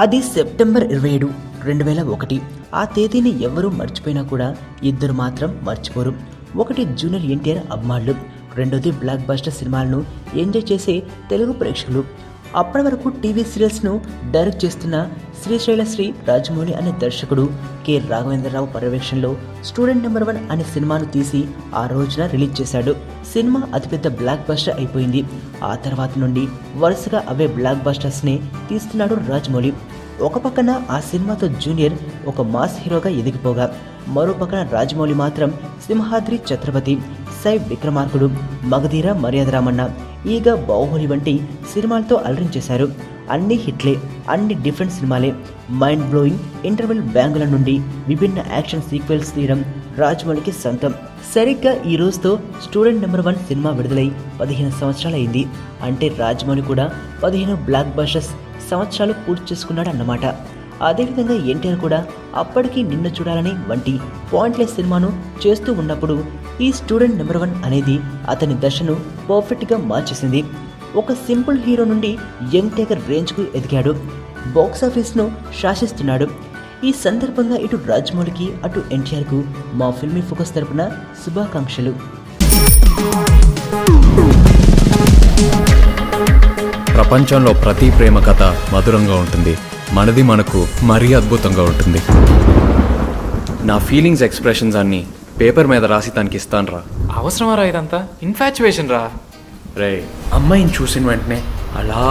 అది సెప్టెంబర్ 27, 2001. ఆ తేదీని ఎవరూ మర్చిపోయినా కూడా ఇద్దరు మాత్రం మర్చిపోరు. ఒకటి జూనియర్ ఎన్టీఆర్ అభిమానులు, రెండోది బ్లాక్ బస్టర్ సినిమాలను ఎంజాయ్ చేసే తెలుగు ప్రేక్షకులు. అప్పటి వరకు టీవీ సీరియల్స్ను డైరెక్ట్ చేస్తున్న శ్రీ రాజమౌళి అనే దర్శకుడు కె రాఘవేంద్రరావు పర్యవేక్షణలో స్టూడెంట్ నెంబర్ 1 అనే సినిమాను తీసి ఆ రోజున రిలీజ్ చేశాడు. సినిమా అతిపెద్ద బ్లాక్ బస్టర్ అయిపోయింది. ఆ తర్వాత నుండి వరుసగా అవే బ్లాక్ బస్టర్స్నే తీస్తున్నాడు రాజమౌళి. ఒక పక్కన ఆ సినిమాతో జూనియర్ ఒక మాస్ హీరోగా ఎదిగిపోగా, మరో పక్కన రాజమౌళి మాత్రం సింహాద్రి ఛత్రపతి, సై విక్రమార్కుడు, మగధీర మర్యాద రామన్న, ఈగ, బాహుబలి వంటి సినిమాలతో అలరించేశారు. అన్ని హిట్లే, అన్ని డిఫరెంట్ సినిమాలే. మైండ్ బ్లోయింగ్ ఇంటర్వెల్ బ్యాంగుల నుండి విభిన్న యాక్షన్ సీక్వెల్స్ తీయడం రాజమౌళికి సొంతం. సరిగ్గా ఈ రోజుతో స్టూడెంట్ నెంబర్ 1 సినిమా విడుదలై 15 సంవత్సరాలైంది. అంటే రాజమౌళి కూడా 15 బ్లాక్ బస్టర్స్ సంవత్సరాలు పూర్తి చేసుకున్నాడు అన్నమాట. అదేవిధంగా ఎన్టీఆర్ కూడా అప్పటికి నిన్ను చూడాలని వంటి పాయింట్లెస్ సినిమాను చేస్తూ ఉన్నప్పుడు ఈ స్టూడెంట్ నెంబర్ 1 అనేది అతని దశను పర్ఫెక్ట్గా మార్చేసింది. ఒక సింపుల్ హీరో నుండి యంగ్ టైగర్ రేంజ్కు ఎదిగాడు. బాక్సాఫీస్ను శాసిస్తున్నాడు. ఈ సందర్భంగా ఇటు రాజమౌళికి అటు ఎన్టీఆర్కు మా ఫిల్మీ ఫోకస్ తరపున శుభాకాంక్షలు. ప్రపంచంలో ప్రతి ప్రేమ కథ మధురంగా ఉంటుంది. మనది మనకు మరీ అద్భుతంగా ఉంటుంది. నా ఫీలింగ్స్ ఎక్స్ప్రెషన్స్ అన్నీ పేపర్ మీద రాసి తనకి ఇస్తాను రా. అవసరమా రా ఇదంతా? ఇన్ఫాచ్యువేషన్ రా. రే, అమ్మాయిని చూసిన వెంటనే అలా